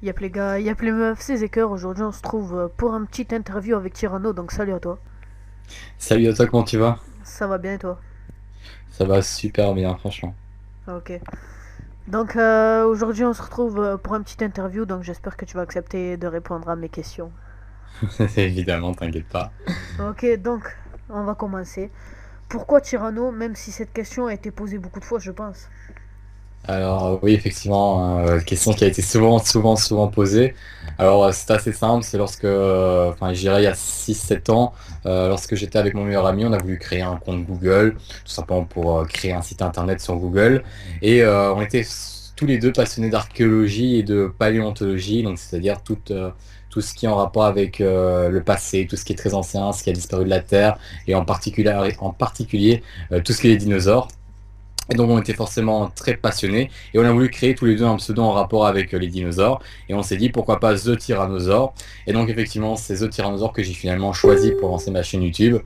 Yep les gars, yep les meufs, c'est Zeker. Aujourd'hui on se trouve pour un petit interview avec Tyranno, donc salut à toi. Salut à toi, comment tu vas? Ça va bien et toi? Ça va super bien, franchement. Ok. Donc aujourd'hui on se retrouve pour un petit interview, donc j'espère que tu vas accepter de répondre à mes questions. Évidemment, t'inquiète pas. Ok, donc on va commencer. Pourquoi Tyranno, même si cette question a été posée beaucoup de fois je pense? Alors oui, effectivement, question qui a été souvent posée. Alors c'est assez simple, c'est lorsque, enfin je dirais il y a 6 7 ans, lorsque j'étais avec mon meilleur ami, on a voulu créer un compte Google, tout simplement pour créer un site internet sur Google. Et on était tous les deux passionnés d'archéologie et de paléontologie, donc c'est-à-dire tout ce qui est en rapport avec le passé, tout ce qui est très ancien, ce qui a disparu de la Terre, et en particulier tout ce qui est les dinosaures. Et donc on était forcément très passionnés et on a voulu créer tous les deux un pseudo en rapport avec les dinosaures et on s'est dit pourquoi pas The Tyrannosaure. Et donc effectivement c'est The Tyrannosaure que j'ai finalement choisi pour lancer ma chaîne YouTube.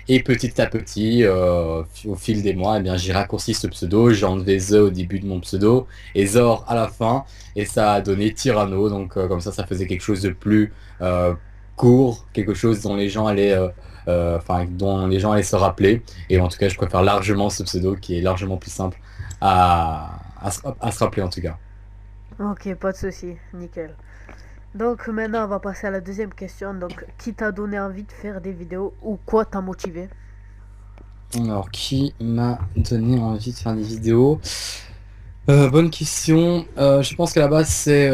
Et petit à petit, au fil des mois, eh bien j'ai raccourci ce pseudo, j'ai enlevé The au début de mon pseudo et Zor à la fin et ça a donné Tyranno. Donc comme ça faisait quelque chose de plus euh, court, quelque chose dont les gens allaient dont les gens allaient se rappeler. Et en tout cas, je préfère largement ce pseudo qui est largement plus simple à se rappeler en tout cas. Ok, pas de souci, nickel. Donc maintenant on va passer à la deuxième question. Donc qui t'a donné envie de faire des vidéos ou quoi t'a motivé? Alors, qui m'a donné envie de faire des vidéos? Bonne question. Je pense qu'à la base, c'est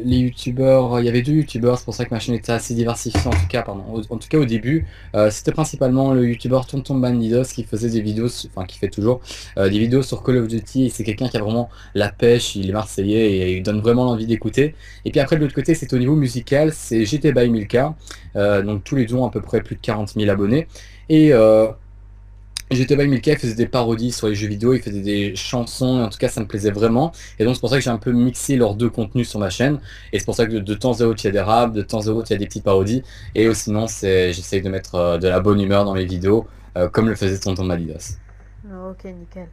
les youtubeurs. Il y avait deux youtubeurs, c'est pour ça que ma chaîne était assez diversifiée en tout cas, pardon. En tout cas, au début, c'était principalement le youtubeur Tonton Bandidos qui faisait des vidéos, enfin qui fait toujours des vidéos sur Call of Duty. Et c'est quelqu'un qui a vraiment la pêche, il est marseillais et il donne vraiment l'envie d'écouter. Et puis après, de l'autre côté, c'est au niveau musical, c'est GT by Milka. Donc tous les deux ont à peu près plus de 40 000 abonnés. Et GTA by Milka, il faisait des parodies sur les jeux vidéo, il faisait des chansons, et en tout cas ça me plaisait vraiment. Et donc c'est pour ça que j'ai un peu mixé leurs deux contenus sur ma chaîne. Et c'est pour ça que de temps à autre il y a des raps, de temps à autre il y a des petites parodies. Et sinon j'essaye de mettre de la bonne humeur dans mes vidéos, comme le faisait Tonton Malidas. Ok, nickel.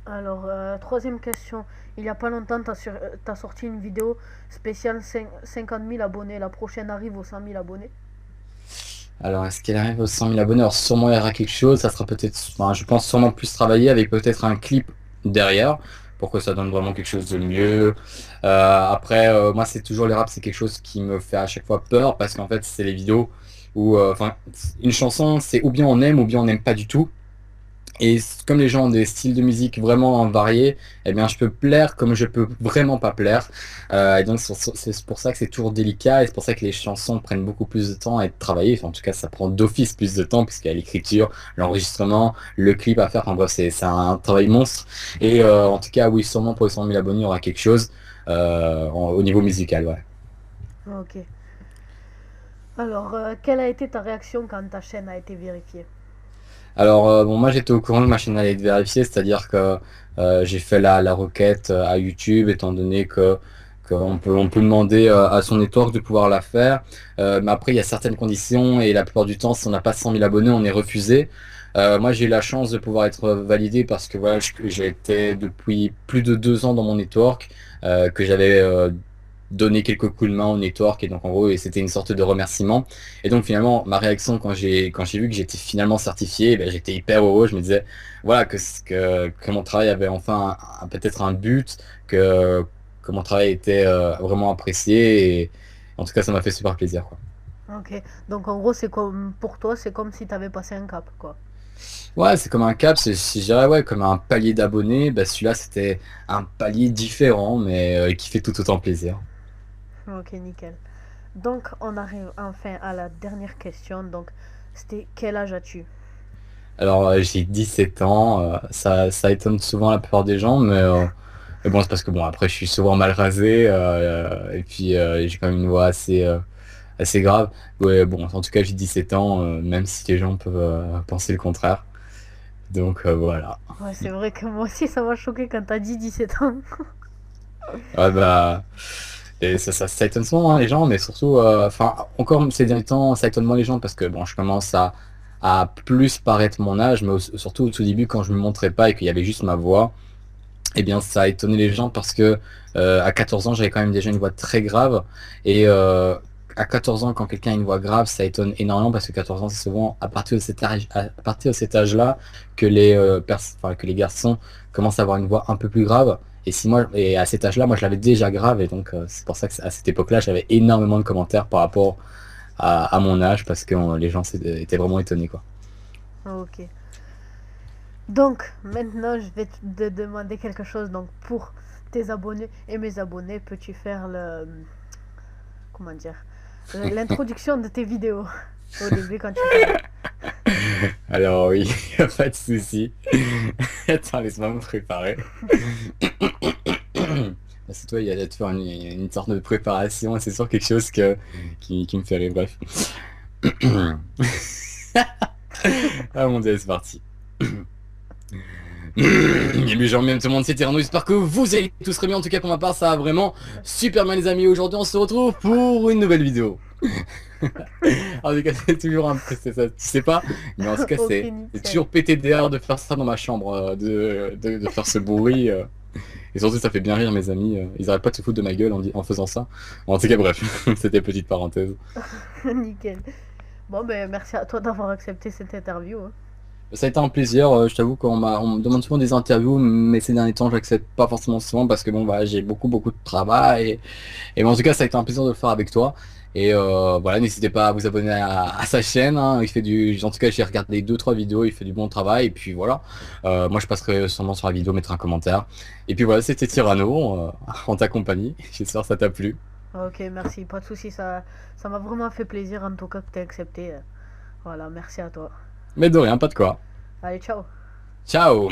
Alors, troisième question. Il y a pas longtemps, t'as sorti une vidéo spéciale 50 000 abonnés. La prochaine arrive aux 100 000 abonnés. Alors est-ce qu'elle arrive aux 100 000 abonnés? Alors sûrement il y aura quelque chose, ça sera peut-être, enfin, je pense sûrement plus travailler avec peut-être un clip derrière pour que ça donne vraiment quelque chose de mieux. Après, moi c'est toujours les raps, c'est quelque chose qui me fait à chaque fois peur parce qu'en fait c'est les vidéos où, enfin, une chanson c'est ou bien on n'aime pas du tout. Et comme les gens ont des styles de musique vraiment variés, eh bien, je peux plaire comme je peux vraiment pas plaire. Et donc, c'est pour ça que c'est toujours délicat et c'est pour ça que les chansons prennent beaucoup plus de temps à être travaillées. Enfin, en tout cas, ça prend d'office plus de temps puisqu'il y a l'écriture, l'enregistrement, le clip à faire. Enfin, bref, c'est un travail monstre. Et en tout cas, oui, sûrement pour les 100 000 abonnés, il y aura quelque chose au niveau musical, ouais. Ok. Alors, quelle a été ta réaction quand ta chaîne a été vérifiée? Alors, bon, moi j'étais au courant que ma chaîne allait être vérifiée, c'est-à-dire que j'ai fait la requête à YouTube, étant donné que qu'on peut demander à son network de pouvoir la faire. Mais après, il y a certaines conditions et la plupart du temps, si on n'a pas 100 000 abonnés, on est refusé. Moi, j'ai eu la chance de pouvoir être validé parce que voilà, j'ai été depuis plus de 2 ans dans mon network, que j'avais donné quelques coups de main au network et donc en gros, et c'était une sorte de remerciement. Et donc finalement, ma réaction quand j'ai vu que j'étais finalement certifié, ben, j'étais hyper heureux. Je me disais, voilà, que mon travail avait enfin peut-être un but, que mon travail était vraiment apprécié. Et en tout cas, ça m'a fait super plaisir, quoi. Ok. Donc, en gros, c'est comme pour toi, c'est comme si t'avais passé un cap, quoi. Ouais, c'est comme un cap, je dirais, ouais, comme un palier d'abonnés. Ben, celui-là, c'était un palier différent, mais qui fait tout autant plaisir. Ok, nickel. Donc, on arrive enfin à la dernière question. Donc, c'était quel âge as-tu? Alors, j'ai 17 ans, ça étonne souvent la plupart des gens, mais bon, c'est parce que bon, après, je suis souvent mal rasé, et puis j'ai quand même une voix assez grave. Ouais, bon, en tout cas, j'ai 17 ans, même si les gens peuvent penser le contraire. Donc voilà. Ouais, c'est vrai que moi aussi, ça m'a choqué quand t'as dit 17 ans. Ouais, bah, et ça étonne souvent hein, les gens, mais surtout, enfin, encore ces derniers temps, ça étonne moins les gens parce que bon, je commence à plus paraître mon âge, mais surtout au tout début, quand je me montrais pas et qu'il y avait juste ma voix. eh bien ça a étonné les gens parce que à 14 ans j'avais quand même déjà une voix très grave et à 14 ans quand quelqu'un a une voix grave ça étonne énormément parce que 14 ans c'est souvent à partir de cet âge, à partir de cet âge-là que que les garçons commencent à avoir une voix un peu plus grave et si moi et à cet âge-là moi je l'avais déjà grave et donc c'est pour ça que à cette époque-là j'avais énormément de commentaires par rapport à mon âge parce que les gens étaient vraiment étonnés quoi. Ok. Donc, maintenant, je vais te demander quelque chose. Donc, pour tes abonnés et mes abonnés, peux-tu faire le... Comment dire? L'introduction de tes vidéos. Au début, quand tu parles. Alors oui, y a pas de souci. Attends, laisse-moi me préparer. C'est toi, il y a de faire une sorte de préparation, c'est sûr quelque chose qui me fait rire, bref. Ah mon dieu, c'est parti. Bienvenue, genre même tout le monde, c'est Tyrano, j'espère que vous allez tous très bien, en tout cas pour ma part ça va vraiment super bien les amis, aujourd'hui on se retrouve pour une nouvelle vidéo. En tout cas c'est toujours un peu, c'est ça, tu sais pas, mais en tout cas Ok, c'est nickel. toujours pété dehors de faire ça dans ma chambre, de faire ce bruit. Et surtout ça fait bien rire mes amis, ils arrêtent pas de se foutre de ma gueule en faisant ça. En tout cas bref, c'était petite parenthèse. Nickel. Bon, ben, merci à toi d'avoir accepté cette interview, hein. Ça a été un plaisir, je t'avoue on me demande souvent des interviews, mais ces derniers temps j'accepte pas forcément souvent parce que bon bah j'ai beaucoup de travail et bon, en tout cas ça a été un plaisir de le faire avec toi et voilà n'hésitez pas à vous abonner à sa chaîne, hein. Il fait en tout cas j'ai regardé deux trois vidéos, il fait du bon travail et puis voilà. Moi je passerai sûrement sur la vidéo, mettre un commentaire et puis voilà c'était Tyranno en ta compagnie, j'espère que ça t'a plu. Ok, merci. Pas de souci, ça m'a vraiment fait plaisir en tout cas que tu aies accepté. Voilà, merci à toi. Mais de rien, pas de quoi. Allez, ciao. Ciao.